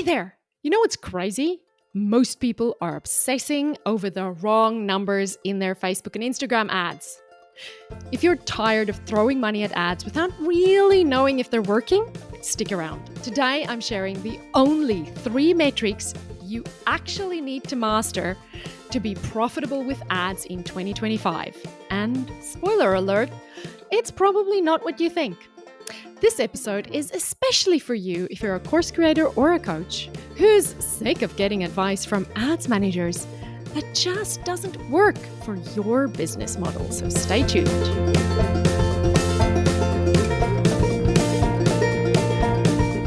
Hey there! You know what's crazy? Most people are obsessing over the wrong numbers in their Facebook and Instagram ads. If you're tired of throwing money at ads without really knowing if they're working, stick around. Today, I'm sharing the only 3 metrics you actually need to master to be profitable with ads in 2025. And spoiler alert, it's probably not what you think. This episode is especially for you if you're a course creator or a coach who's sick of getting advice from ads managers that just doesn't work for your business model. So stay tuned.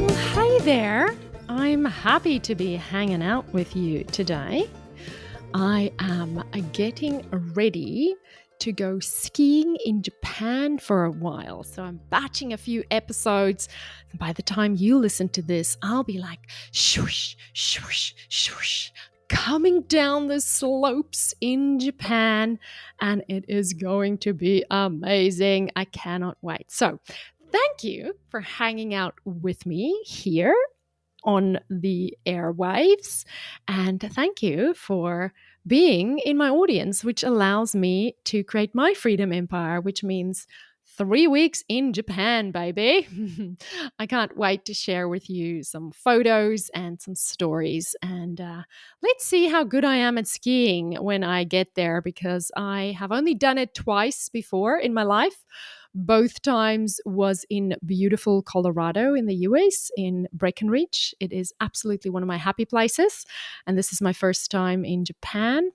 Well, hey there. I'm happy to be hanging out with you today. I am getting ready to go skiing in Japan for a while. So I'm batching a few episodes. And by the time you listen to this, I'll be like, swoosh, swoosh, swoosh, coming down the slopes in Japan. And it is going to be amazing. I cannot wait. So thank you for hanging out with me here on the airwaves. And thank you for being in my audience, which allows me to create my freedom empire, which means 3 weeks in Japan, baby. I can't wait to share with you some photos and some stories. And let's see how good I am at skiing when I get there, because I have only done it twice before in my life. Both times was in beautiful Colorado in the US, in Breckenridge. It is absolutely one of my happy places. And this is my first time in Japan.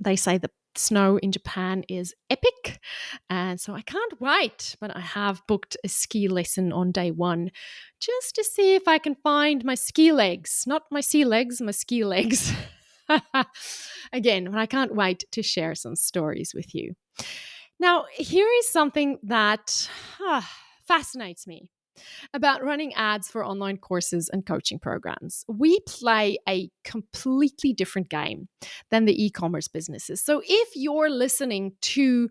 They say the snow in Japan is epic. And so I can't wait. But I have booked a ski lesson on day 1 just to see if I can find my ski legs. Not my sea legs, my ski legs. Again, but I can't wait to share some stories with you. Now, here is something that fascinates me about running ads for online courses and coaching programs. We play a completely different game than the e-commerce businesses. So if you're listening to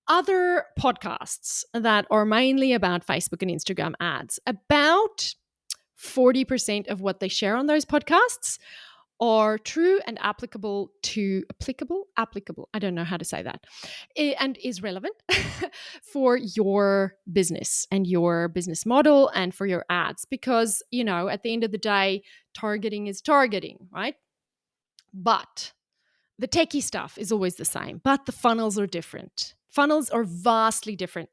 other podcasts that are mainly about Facebook and Instagram ads, about 40% of what they share on those podcasts are true and applicable. I don't know how to say that. And is relevant for your business and your business model and for your ads. Because, at the end of the day, targeting is targeting, right? But the techie stuff is always the same, but the funnels are different. Funnels are vastly different.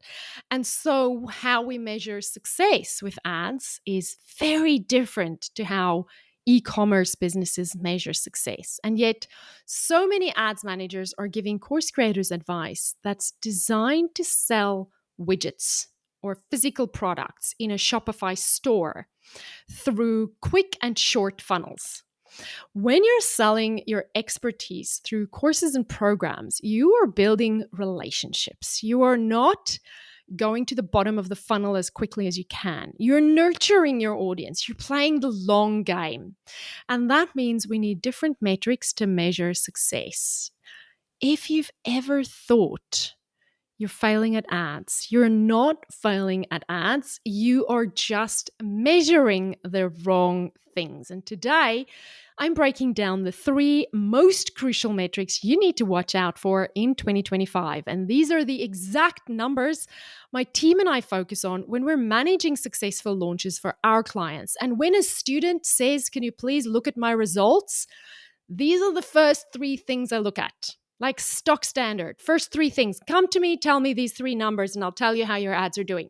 And so how we measure success with ads is very different to how e-commerce businesses measure success. And yet, so many ads managers are giving course creators advice that's designed to sell widgets or physical products in a Shopify store through quick and short funnels. When you're selling your expertise through courses and programs, you are building relationships. You are not going to the bottom of the funnel as quickly as you can. You're nurturing your audience. You're playing the long game. And that means we need different metrics to measure success. If you've ever thought you're failing at ads, you're not failing at ads. You are just measuring the wrong things. And today, I'm breaking down the 3 most crucial metrics you need to watch out for in 2025. And these are the exact numbers my team and I focus on when we're managing successful launches for our clients. And when a student says, "Can you please look at my results?" These are the first 3 things I look at. Like stock standard. First 3 things. Come to me, tell me these 3 numbers, and I'll tell you how your ads are doing.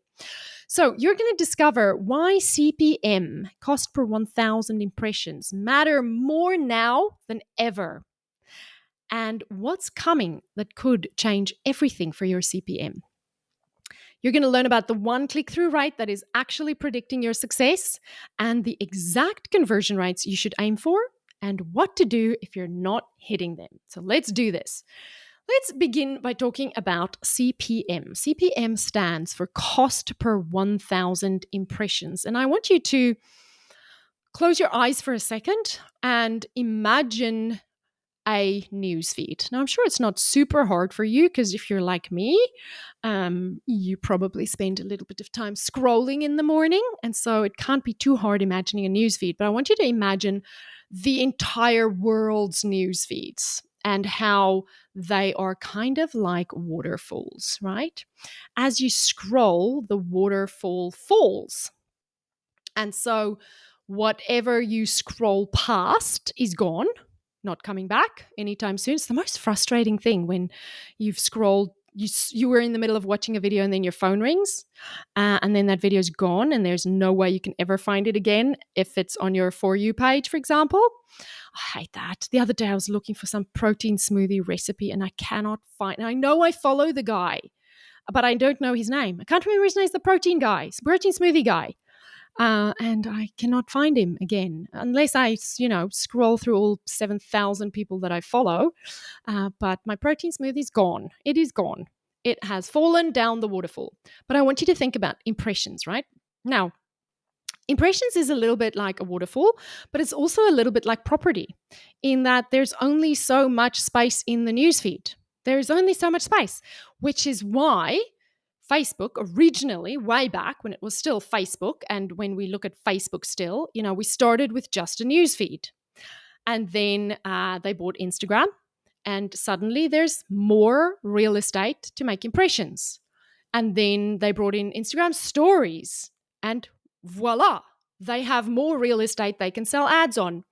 So you're going to discover why CPM, cost per 1,000 impressions, matter more now than ever. And what's coming that could change everything for your CPM. You're going to learn about the 1 click-through rate that is actually predicting your success and the exact conversion rates you should aim for, and what to do if you're not hitting them. So let's do this. Let's begin by talking about CPM. CPM stands for cost per 1,000 impressions. And I want you to close your eyes for a second and imagine a news feed. Now, I'm sure it's not super hard for you because if you're like me, you probably spend a little bit of time scrolling in the morning. And so it can't be too hard imagining a news feed. But I want you to imagine the entire world's news feeds and how they are kind of like waterfalls, right? As you scroll, the waterfall falls. And so whatever you scroll past is gone, not coming back anytime soon. It's the most frustrating thing when you've scrolled, you were in the middle of watching a video and then your phone rings and then that video is gone and there's no way you can ever find it again if it's on your For You page, for example. I hate that. The other day I was looking for some protein smoothie recipe and I cannot find it. I know I follow the guy, but I don't know his name. I can't remember his name. It's the protein guy, protein smoothie guy. And I cannot find him again unless I, scroll through all 7,000 people that I follow. But my protein smoothie is gone. It is gone. It has fallen down the waterfall. But I want you to think about impressions, right? Now, impressions is a little bit like a waterfall, but it's also a little bit like property in that there's only so much space in the newsfeed. There's only so much space, which is why Facebook originally, way back when it was still Facebook, and when we look at Facebook still, we started with just a newsfeed. And then they bought Instagram, and suddenly there's more real estate to make impressions. And then they brought in Instagram stories, and voila, they have more real estate they can sell ads on.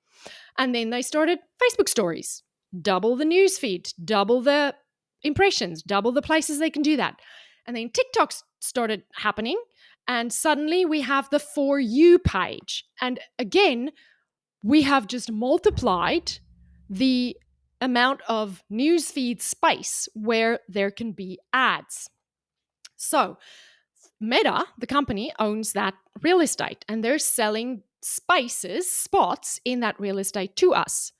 And then they started Facebook stories, double the newsfeed, double the impressions, double the places they can do that. And then TikTok started happening, and suddenly we have the For You page. And again, we have just multiplied the amount of newsfeed space where there can be ads. So Meta, the company, owns that real estate, and they're selling spots in that real estate to us.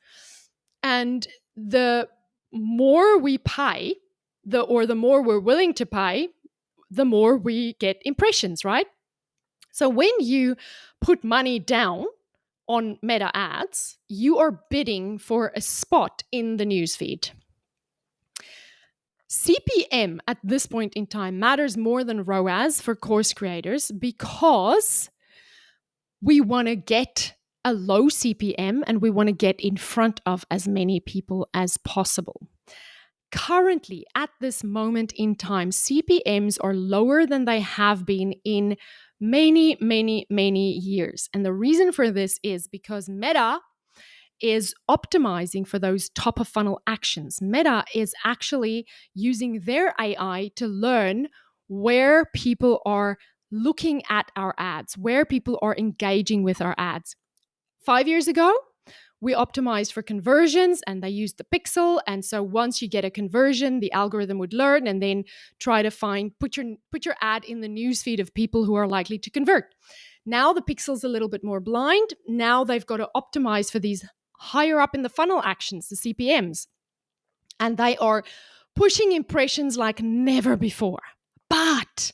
And the more we pay, the more we're willing to pay, the more we get impressions, right? So when you put money down on Meta ads, you are bidding for a spot in the newsfeed. CPM at this point in time matters more than ROAS for course creators because we want to get a low CPM and we want to get in front of as many people as possible. Currently, at this moment in time, CPMs are lower than they have been in many, many, many years. And the reason for this is because Meta is optimizing for those top of funnel actions. Meta is actually using their AI to learn where people are looking at our ads, where people are engaging with our ads. 5 years ago, we optimized for conversions and they used the pixel. And so once you get a conversion, the algorithm would learn and then try to put your ad in the newsfeed of people who are likely to convert. Now the pixel's a little bit more blind. Now they've got to optimize for these higher up in the funnel actions, the CPMs. And they are pushing impressions like never before. But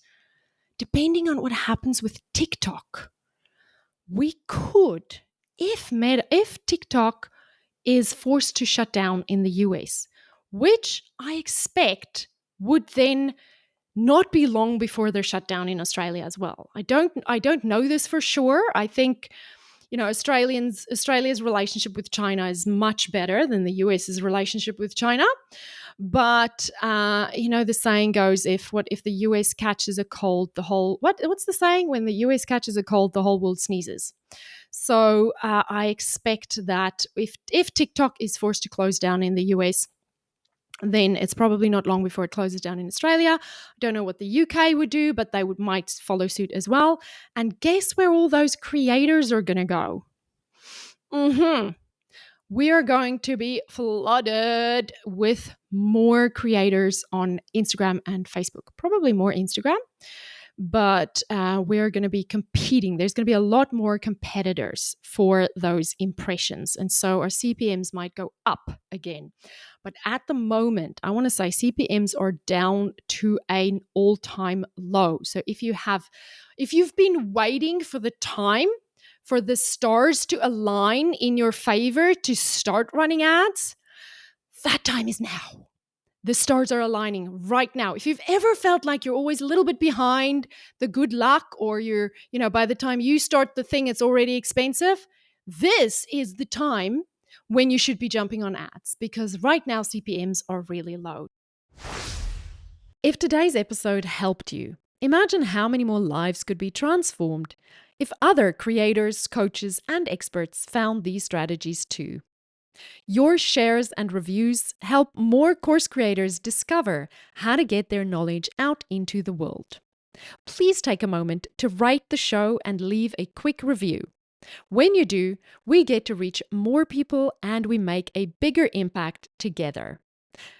depending on what happens with TikTok, we could, if TikTok is forced to shut down in the US, which I expect would then not be long before they're shut down in Australia as well. I don't know this for sure. I think Australia's relationship with China is much better than the US's relationship with China. But the saying goes, if the US catches a cold, the whole what's the saying? When the US catches a cold, the whole world sneezes. So I expect that if TikTok is forced to close down in the US, then it's probably not long before it closes down in Australia. I don't know what the UK would do, but they might follow suit as well. And guess where all those creators are going to go? We are going to be flooded with more creators on Instagram and Facebook, probably more Instagram. But we're going to be competing. There's going to be a lot more competitors for those impressions. And so our CPMs might go up again. But at the moment, I want to say CPMs are down to an all-time low. So if you've been waiting for the time for the stars to align in your favor to start running ads, That time is now. The stars are aligning right now. If you've ever felt like you're always a little bit behind the good luck, or by the time you start the thing, it's already expensive, this is the time when you should be jumping on ads, because right now CPMs are really low. If today's episode helped you, imagine how many more lives could be transformed if other creators, coaches, and experts found these strategies too. Your shares and reviews help more course creators discover how to get their knowledge out into the world. Please take a moment to rate the show and leave a quick review. When you do, we get to reach more people and we make a bigger impact together.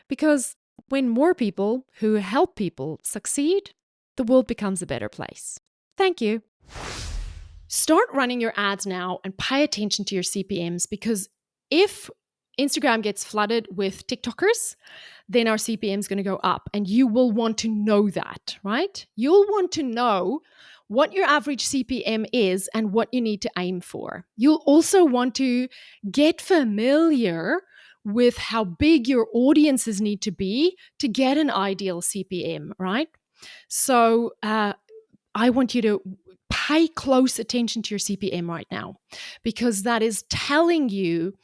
Because when more people who help people succeed, the world becomes a better place. Thank you. Start running your ads now and pay attention to your CPMs, because if Instagram gets flooded with TikTokers, then our CPM is going to go up, and you will want to know that, right? You'll want to know what your average CPM is and what you need to aim for. You'll also want to get familiar with how big your audiences need to be to get an ideal CPM, right? So I want you to pay close attention to your CPM right now, because that is telling you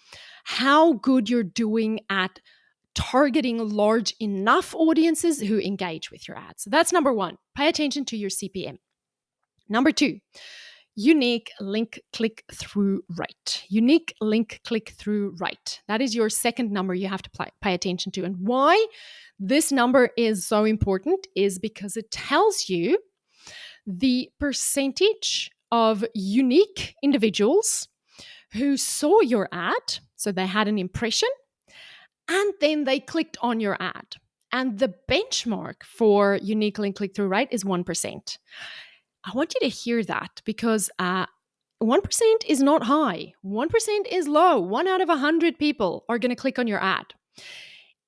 how good you're doing at targeting large enough audiences who engage with your ads. So that's number one. Pay attention to your CPM. Number two, unique link click through rate. Unique link click through rate. That is your second number you have to pay attention to. And why this number is so important is because it tells you the percentage of unique individuals who saw your ad, so they had an impression, and then they clicked on your ad. And the benchmark for unique link click-through rate is 1%. I want you to hear that, because 1% is not high. 1% is low. 1 out of 100 people are going to click on your ad.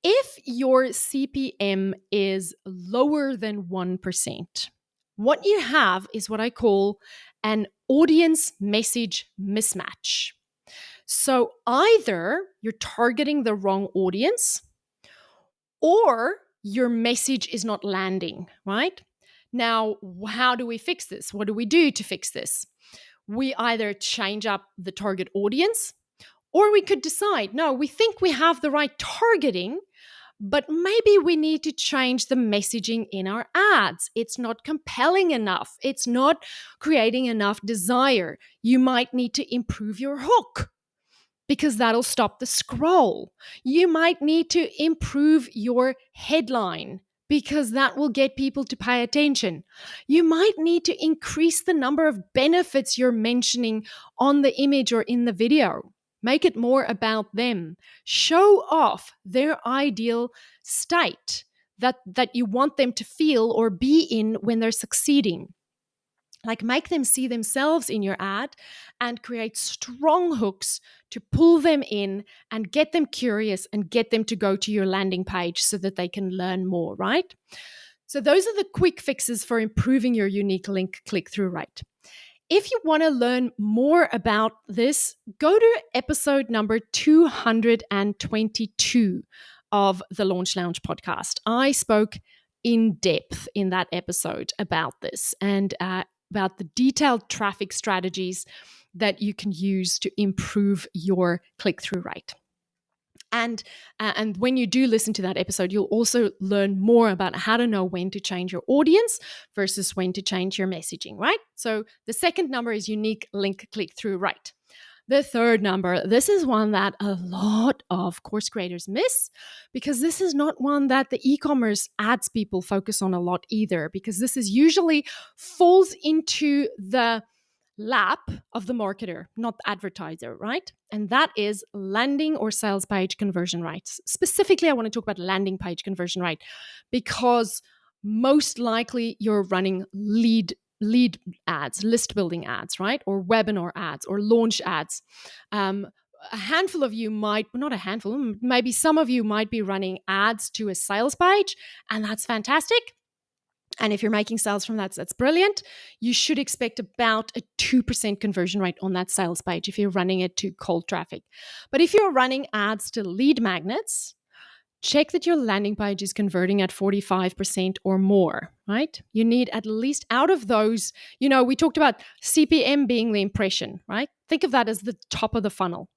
If your CPM is lower than 1%, what you have is what I call an audience message mismatch. So either you're targeting the wrong audience, or your message is not landing, right? Now, how do we fix this? What do we do to fix this? We either change up the target audience, or we could decide, no, we think we have the right targeting, but maybe we need to change the messaging in our ads. It's not compelling enough. It's not creating enough desire. You might need to improve your hook, because that'll stop the scroll. You might need to improve your headline, because that will get people to pay attention. You might need to increase the number of benefits you're mentioning on the image or in the video. Make it more about them. Show off their ideal state that you want them to feel or be in when they're succeeding. Like, make them see themselves in your ad and create strong hooks to pull them in and get them curious and get them to go to your landing page so that they can learn more, right? So those are the quick fixes for improving your unique link click-through rate. If you want to learn more about this, go to episode number 222 of the Launch Lounge podcast. I spoke in depth in that episode about this, and about the detailed traffic strategies that you can use to improve your click-through rate. And when you do listen to that episode, you'll also learn more about how to know when to change your audience versus when to change your messaging, right? So the second number is unique link click-through rate. The third number, this is one that a lot of course creators miss, because this is not one that the e-commerce ads people focus on a lot either, because this is usually falls into the lap of the marketer, not the advertiser, right? And that is landing or sales page conversion rates. Specifically, I want to talk about landing page conversion rate, because most likely you're running lead ads, list building ads, right? Or webinar ads or launch ads. A handful of you might, not a handful, maybe some of you might be running ads to a sales page, and that's fantastic. And if you're making sales from that, that's brilliant. You should expect about a 2% conversion rate on that sales page if you're running it to cold traffic. But if you're running ads to lead magnets, check that your landing page is converting at 45% or more, right? You need at least out of those, we talked about CPM being the impression, right? Think of that as the top of the funnel.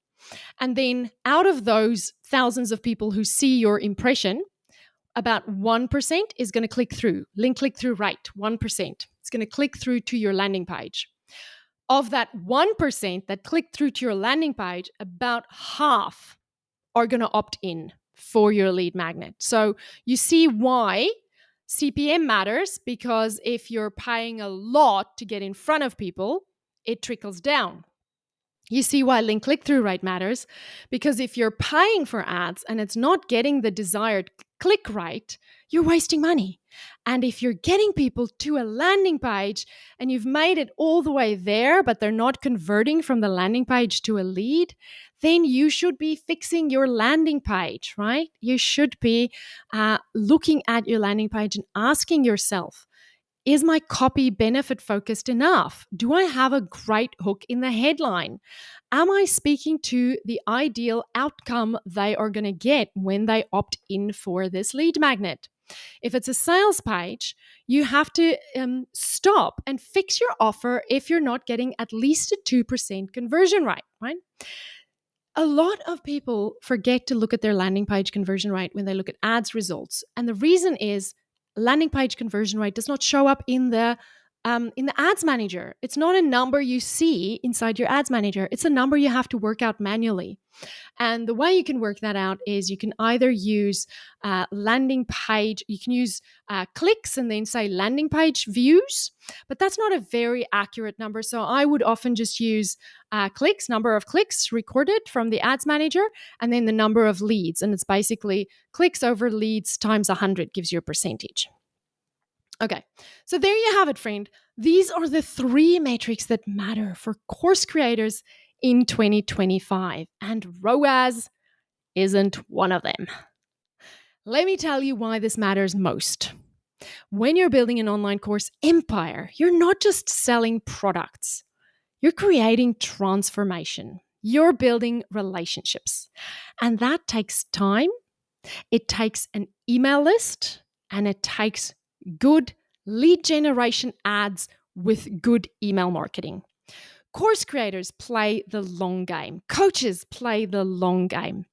And then out of those thousands of people who see your impression, about 1% is going to click through, link click through rate, 1%. It's going to click through to your landing page. Of that 1% that clicked through to your landing page, about half are going to opt in for your lead magnet. So you see why CPM matters, because if you're paying a lot to get in front of people, it trickles down. You see why link click-through rate matters, because if you're paying for ads and it's not getting the desired click rate, you're wasting money. And if you're getting people to a landing page and you've made it all the way there, but they're not converting from the landing page to a lead, then you should be fixing your landing page, right? You should be looking at your landing page and asking yourself, is my copy benefit focused enough? Do I have a great hook in the headline? Am I speaking to the ideal outcome they are going to get when they opt in for this lead magnet? If it's a sales page, you have to stop and fix your offer if you're not getting at least a 2% conversion rate, right? A lot of people forget to look at their landing page conversion rate when they look at ads results. And the reason is landing page conversion rate does not show up in the ads manager. It's not a number you see inside your ads manager. It's a number you have to work out manually. And the way you can work that out is you can either use landing page, you can use clicks and then say landing page views, but that's not a very accurate number. So I would often just use clicks, number of clicks recorded from the ads manager, and then the number of leads. And it's basically clicks over leads times 100 gives you a percentage. Okay, so there you have it, friend. These are the 3 metrics that matter for course creators in 2025, and ROAS isn't one of them. Let me tell you why this matters most. When you're building an online course empire, you're not just selling products. You're creating transformation. You're building relationships. And that takes time. It takes an email list, and it takes good lead generation ads with good email marketing. Course creators play the long game. Coaches play the long game.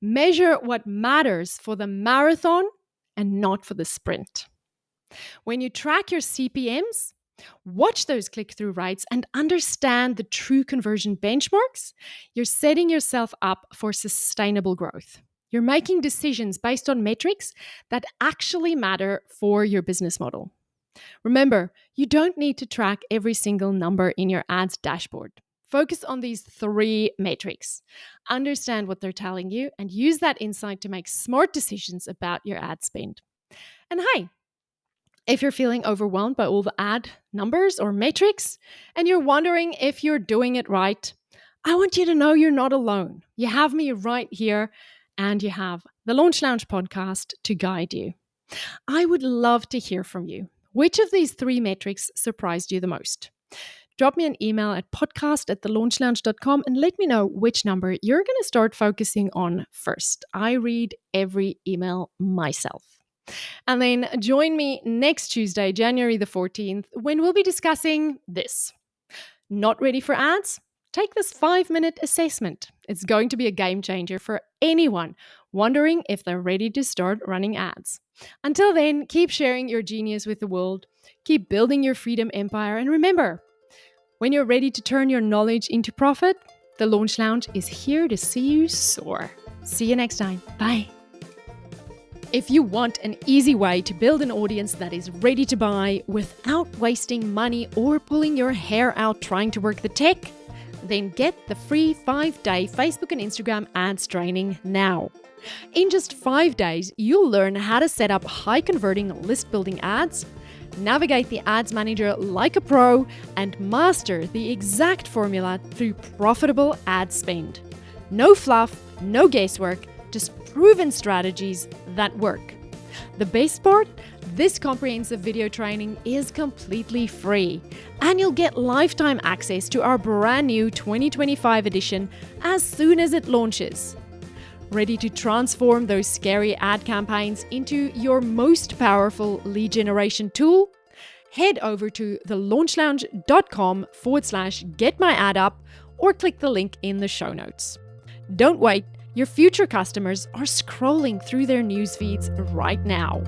Measure what matters for the marathon and not for the sprint. When you track your CPMs, watch those click-through rates, and understand the true conversion benchmarks, you're setting yourself up for sustainable growth. You're making decisions based on metrics that actually matter for your business model. Remember, you don't need to track every single number in your ads dashboard. Focus on these 3 metrics. Understand what they're telling you and use that insight to make smart decisions about your ad spend. And hey, if you're feeling overwhelmed by all the ad numbers or metrics and you're wondering if you're doing it right, I want you to know you're not alone. You have me right here, and you have the Launch Lounge podcast to guide you. I would love to hear from you. Which of these 3 metrics surprised you the most? Drop me an email at podcast@thelaunchlounge.com and let me know which number you're going to start focusing on first. I read every email myself. And then join me next Tuesday, January the 14th, when we'll be discussing this. Not ready for ads? Take this 5-minute assessment. It's going to be a game changer for anyone wondering if they're ready to start running ads. Until then, keep sharing your genius with the world, keep building your freedom empire, and remember, when you're ready to turn your knowledge into profit, the Launch Lounge is here to see you soar. See you next time. Bye. If you want an easy way to build an audience that is ready to buy without wasting money or pulling your hair out trying to work the tech, then get the free 5-day Facebook and Instagram ads training now. In just 5 days, you'll learn how to set up high-converting list-building ads, navigate the ads manager like a pro, and master the exact formula through profitable ad spend. No fluff, no guesswork, just proven strategies that work. The best part? This comprehensive video training is completely free, and you'll get lifetime access to our brand new 2025 edition as soon as it launches. Ready to transform those scary ad campaigns into your most powerful lead generation tool? Head over to thelaunchlounge.com/getmyAdUp or click the link in the show notes. Don't wait, your future customers are scrolling through their news feeds right now.